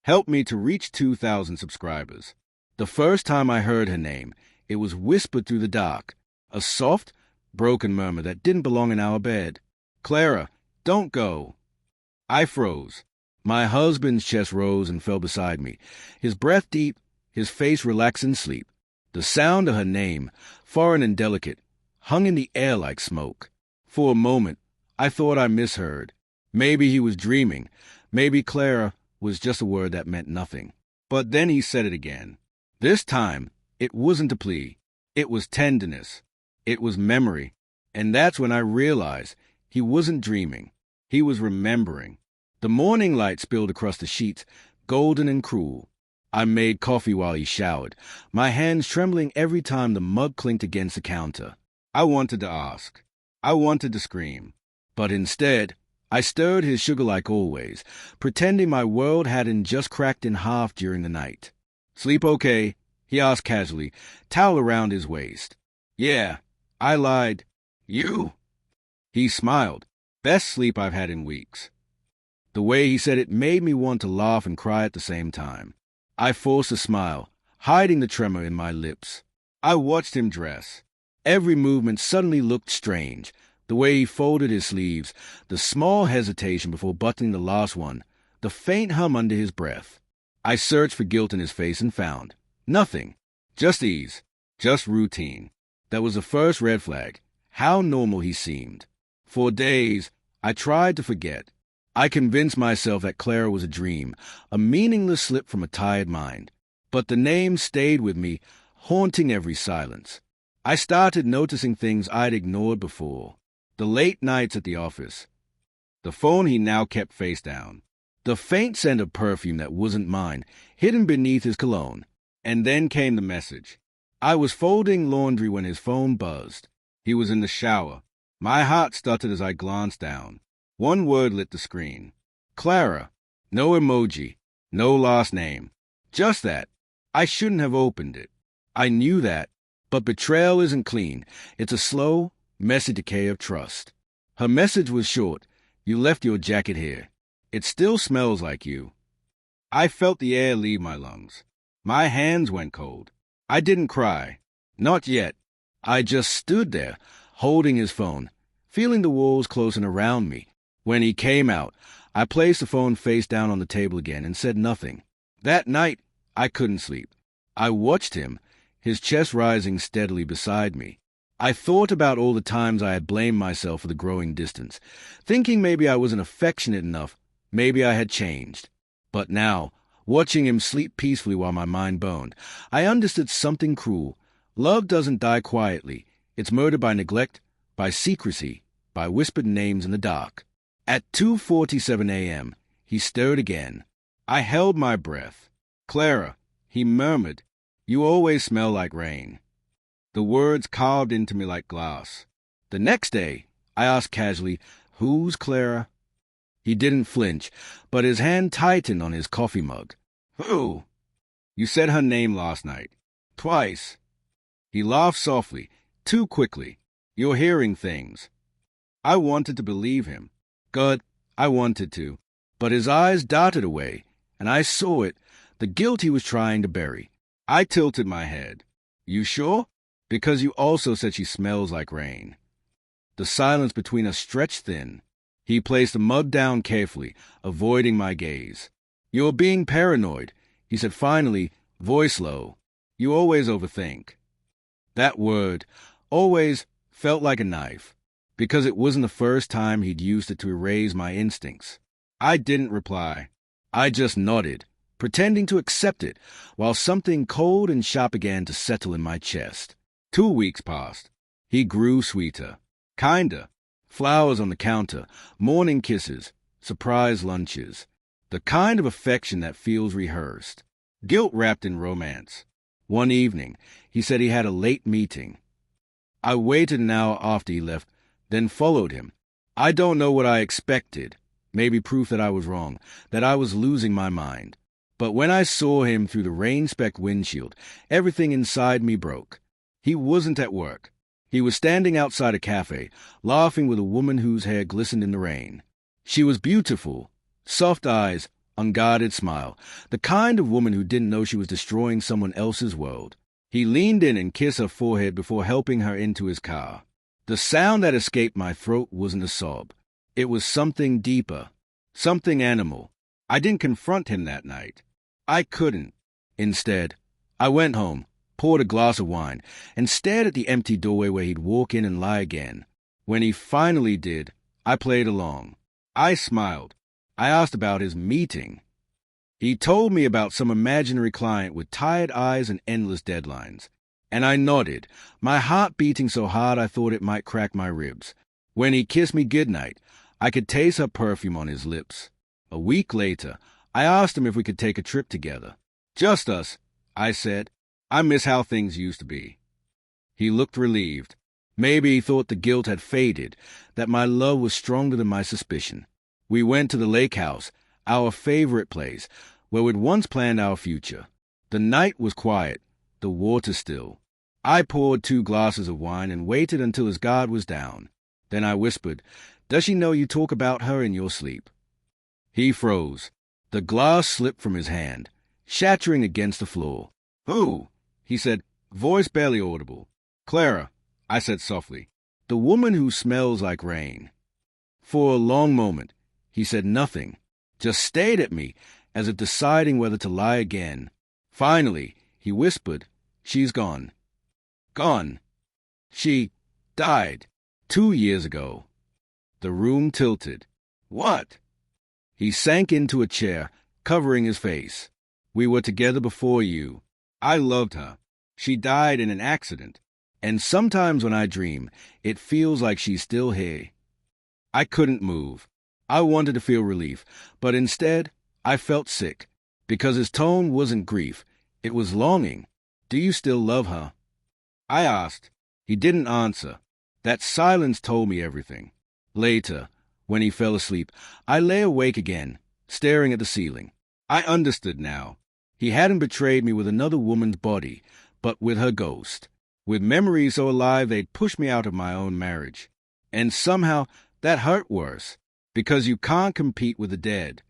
helped me to reach 2,000 subscribers. The first time I heard her name, it was whispered through the dark, a soft, broken murmur that didn't belong in our bed. "Clara, don't go." I froze. My husband's chest rose and fell beside me, his breath deep, his face relaxed in sleep. The sound of her name, foreign and delicate, hung in the air like smoke. For a moment, I thought I misheard. Maybe he was dreaming. Maybe Clara was just a word that meant nothing. But then he said it again. This time, it wasn't a plea. It was tenderness. It was memory. And that's when I realized he wasn't dreaming. He was remembering. The morning light spilled across the sheets, golden and cruel. I made coffee while he showered, my hands trembling every time the mug clinked against the counter. I wanted to ask. I wanted to scream. But instead, I stirred his sugar like always, pretending my world hadn't just cracked in half during the night. "Sleep okay?" he asked casually, towel around his waist. "Yeah." I lied. "You?" He smiled. Best sleep I've had in weeks. The way he said it made me want to laugh and cry at the same time. I forced a smile, hiding the tremor in my lips. I watched him dress. Every movement suddenly looked strange. The way he folded his sleeves, the small hesitation before buttoning the last one, the faint hum under his breath. I searched for guilt in his face and found nothing. Just ease. Just routine. That was the first red flag. How normal he seemed. For days, I tried to forget. I convinced myself that Clara was a dream, a meaningless slip from a tired mind. But the name stayed with me, haunting every silence. I started noticing things I'd ignored before. The late nights at the office. The phone he now kept face down. The faint scent of perfume that wasn't mine, hidden beneath his cologne. And then came the message. I was folding laundry when his phone buzzed. He was in the shower. My heart stuttered as I glanced down. One word lit the screen. Clara. No emoji. No last name. Just that. I shouldn't have opened it. I knew that. But betrayal isn't clean. It's a slow, messy decay of trust. Her message was short. You left your jacket here. It still smells like you. I felt the air leave my lungs. My hands went cold. I didn't cry. Not yet. I just stood there, holding his phone, feeling the walls closing around me. When he came out, I placed the phone face down on the table again and said nothing. That night, I couldn't sleep. I watched him, his chest rising steadily beside me. I thought about all the times I had blamed myself for the growing distance, thinking maybe I wasn't affectionate enough, maybe I had changed. But now, watching him sleep peacefully while my mind burned, I understood something cruel. Love doesn't die quietly. It's murdered by neglect, by secrecy, by whispered names in the dark. At 2:47 a.m., he stirred again. I held my breath. "Clara," he murmured, "you always smell like rain." The words carved into me like glass. The next day, I asked casually, "Who's Clara?" He didn't flinch, but his hand tightened on his coffee mug. "Who?" "You said her name last night. Twice." He laughed softly, too quickly. "You're hearing things." I wanted to believe him. Good, I wanted to. But his eyes darted away, and I saw it, the guilt he was trying to bury. I tilted my head. "You sure? Because you also said she smells like rain." The silence between us stretched thin. He placed the mug down carefully, avoiding my gaze. "You're being paranoid," he said finally, voice low. "You always overthink." That word, always, felt like a knife, because it wasn't the first time he'd used it to erase my instincts. I didn't reply. I just nodded, pretending to accept it, while something cold and sharp began to settle in my chest. 2 weeks passed. He grew sweeter. Kinder. Flowers on the counter, morning kisses, surprise lunches. The kind of affection that feels rehearsed. Guilt wrapped in romance. One evening, he said he had a late meeting. I waited an hour after he left, then followed him. I don't know what I expected. Maybe proof that I was wrong, that I was losing my mind. But when I saw him through the rain-specked windshield, everything inside me broke. He wasn't at work. He was standing outside a cafe, laughing with a woman whose hair glistened in the rain. She was beautiful, soft eyes, unguarded smile, the kind of woman who didn't know she was destroying someone else's world. He leaned in and kissed her forehead before helping her into his car. The sound that escaped my throat wasn't a sob. It was something deeper, something animal. I didn't confront him that night. I couldn't. Instead, I went home, poured a glass of wine, and stared at the empty doorway where he'd walk in and lie again. When he finally did, I played along. I smiled. I asked about his meeting. He told me about some imaginary client with tired eyes and endless deadlines. And I nodded, my heart beating so hard I thought it might crack my ribs. When he kissed me goodnight, I could taste her perfume on his lips. A week later, I asked him if we could take a trip together. Just us, I said. I miss how things used to be. He looked relieved. Maybe he thought the guilt had faded, that my love was stronger than my suspicion. We went to the lake house, our favorite place, where we'd once planned our future. The night was quiet, the water still. I poured 2 glasses of wine and waited until his guard was down. Then I whispered, "Does she know you talk about her in your sleep?" He froze. The glass slipped from his hand, shattering against the floor. "Who?" he said, voice barely audible. "Clara," I said softly, "the woman who smells like rain." For a long moment, he said nothing, just stared at me, as if deciding whether to lie again. Finally, he whispered, "She's gone." Gone. She died 2 years ago. The room tilted. What? He sank into a chair, covering his face. "We were together before you. I loved her. She died in an accident. And sometimes when I dream, it feels like she's still here." I couldn't move. I wanted to feel relief, but instead, I felt sick, because his tone wasn't grief. It was longing. "Do you still love her?" I asked. He didn't answer. That silence told me everything. Later, when he fell asleep, I lay awake again, staring at the ceiling. I understood now. He hadn't betrayed me with another woman's body, but with her ghost. With memories so alive they'd pushed me out of my own marriage. And somehow that hurt worse, because you can't compete with the dead.